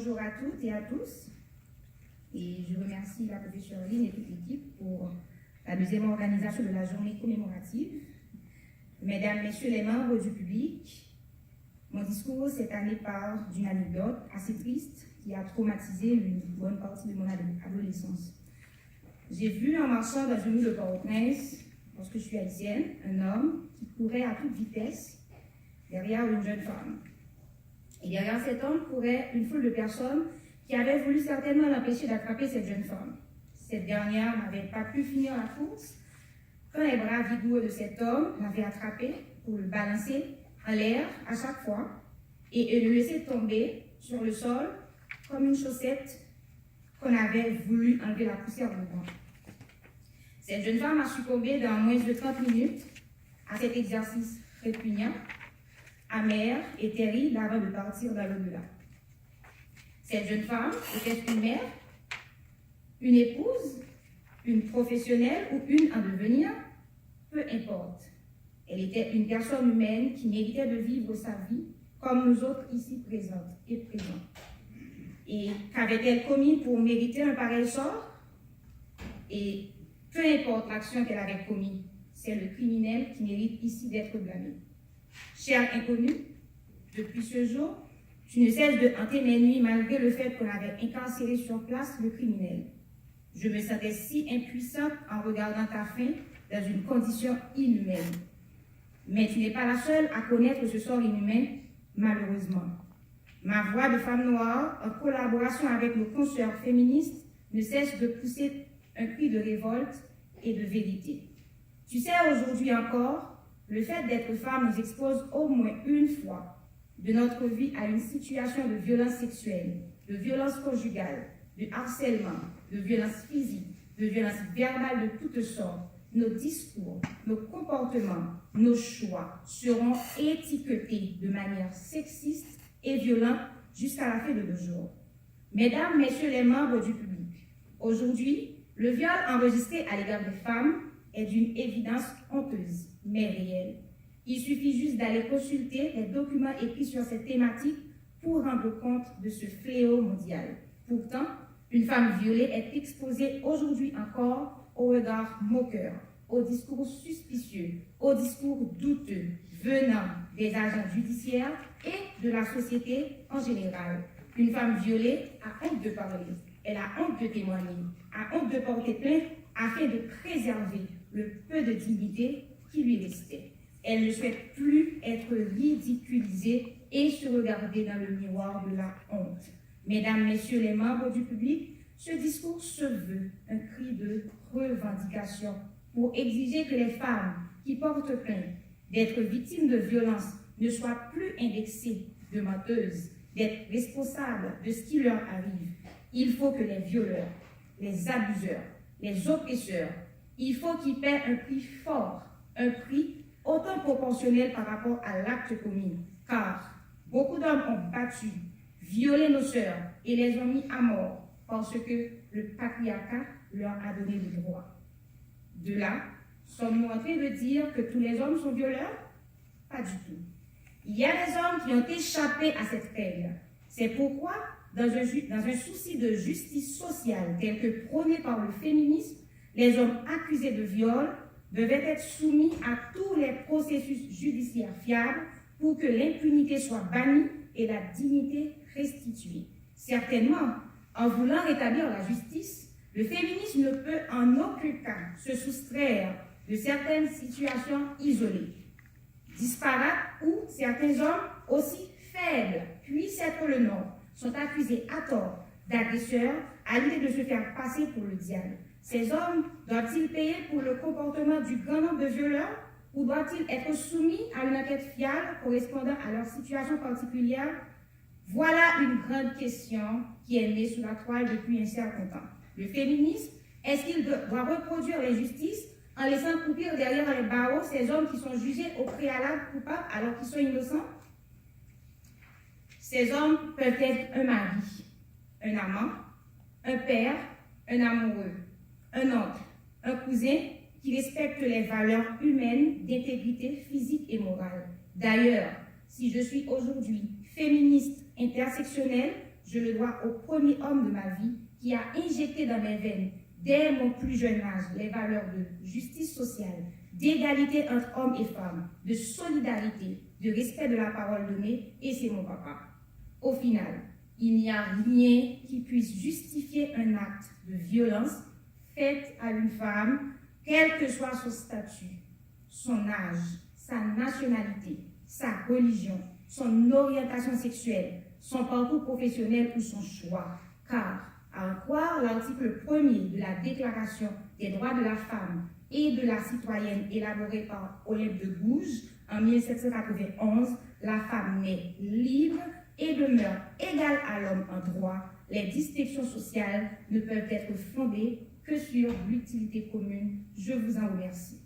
Bonjour à toutes et à tous. Et je remercie la professeure Lynn et toute l'équipe pour la deuxième organisation de la journée commémorative. Mesdames, Messieurs les membres du public, mon discours cette année parle d'une anecdote assez triste qui a traumatisé une bonne partie de mon adolescence. J'ai vu en marchant dans une rue de Port-au-Prince, lorsque je suis haïtienne, un homme qui courait à toute vitesse derrière une jeune femme. Et derrière cet homme courait une foule de personnes qui avaient voulu certainement l'empêcher d'attraper cette jeune femme. Cette dernière n'avait pas pu finir la course quand les bras vigoureux de cet homme l'avaient attrapé pour le balancer en l'air à chaque fois et le laisser tomber sur le sol comme une chaussette qu'on avait voulu enlever la poussière dedans. Cette jeune femme a succombé dans moins de 30 minutes à cet exercice répugnant, amer et terrible avant de partir dans l'au-delà. Cette jeune femme était une mère, une épouse, une professionnelle ou une en devenir, peu importe. Elle était une personne humaine qui méritait de vivre sa vie comme nous autres ici présentes et présents. Et qu'avait-elle commis pour mériter un pareil sort? Et peu importe l'action qu'elle avait commise, c'est le criminel qui mérite ici d'être blâmé. Cher inconnu, depuis ce jour, tu ne cesses de hanter mes nuits malgré le fait qu'on avait incarcéré sur place le criminel. Je me sentais si impuissante en regardant ta fin dans une condition inhumaine. Mais tu n'es pas la seule à connaître ce sort inhumain, malheureusement. Ma voix de femme noire, en collaboration avec nos consoeurs féministes, ne cesse de pousser un cri de révolte et de vérité. Tu sais, aujourd'hui encore, le fait d'être femme nous expose au moins une fois de notre vie à une situation de violence sexuelle, de violence conjugale, de harcèlement, de violence physique, de violence verbale de toutes sortes. Nos discours, nos comportements, nos choix seront étiquetés de manière sexiste et violente jusqu'à la fin de nos jours. Mesdames, Messieurs les membres du public, aujourd'hui, le viol enregistré à l'égard des femmes est d'une évidence honteuse, mais réelle. Il suffit juste d'aller consulter les documents écrits sur cette thématique pour rendre compte de ce fléau mondial. Pourtant, une femme violée est exposée aujourd'hui encore au regard moqueur, au discours suspicieux, au discours douteux venant des agents judiciaires et de la société en général. Une femme violée a honte de parler, elle a honte de témoigner, a honte de porter plainte afin de préserver le peu de dignité qui lui restait. Elle ne souhaite plus être ridiculisée et se regarder dans le miroir de la honte. Mesdames, Messieurs les membres du public, ce discours se veut un cri de revendication pour exiger que les femmes qui portent plainte d'être victimes de violences ne soient plus indexées de menteuses, d'être responsables de ce qui leur arrive. Il faut que les violeurs, les abuseurs, les oppresseurs, il faut qu'ils paient un prix fort, un prix autant proportionnel par rapport à l'acte commis, car beaucoup d'hommes ont battu, violé nos sœurs et les ont mis à mort parce que le patriarcat leur a donné le droit. De là, sommes-nous en train de dire que tous les hommes sont violeurs? Pas du tout. Il y a des hommes qui ont échappé à cette règle. C'est pourquoi, dans un souci de justice sociale tel que prôné par le féminisme, les hommes accusés de viol devaient être soumis à tous les processus judiciaires fiables pour que l'impunité soit bannie et la dignité restituée. Certainement, en voulant rétablir la justice, le féminisme ne peut en aucun cas se soustraire de certaines situations isolées, disparates où certains hommes aussi faibles puissent être le nombre, sont accusés à tort d'agresseurs à l'idée de se faire passer pour le diable. Ces hommes doivent-ils payer pour le comportement du grand nombre de violeurs ou doivent-ils être soumis à une enquête fiable correspondant à leur situation particulière? Voilà une grande question qui est née sous la toile depuis un certain temps. Le féminisme, est-ce qu'il doit reproduire l'injustice en laissant croupir derrière les barreaux ces hommes qui sont jugés au préalable coupables alors qu'ils sont innocents? Ces hommes peuvent être un mari, un amant, un père, un amoureux, un oncle, un cousin qui respecte les valeurs humaines d'intégrité physique et morale. D'ailleurs, si je suis aujourd'hui féministe intersectionnelle, je le dois au premier homme de ma vie qui a injecté dans mes veines, dès mon plus jeune âge, les valeurs de justice sociale, d'égalité entre hommes et femmes, de solidarité, de respect de la parole donnée, et c'est mon papa. Au final, il n'y a rien qui puisse justifier un acte de violence fait à une femme, quel que soit son statut, son âge, sa nationalité, sa religion, son orientation sexuelle, son parcours professionnel ou son choix. Car, à en croire l'article 1er de la Déclaration des droits de la femme et de la citoyenne élaborée par Olympe de Gouges en 1791, la femme naît libre et demeure égale à l'homme en droit. Les distinctions sociales ne peuvent être fondées que sur l'utilité commune. Je vous en remercie.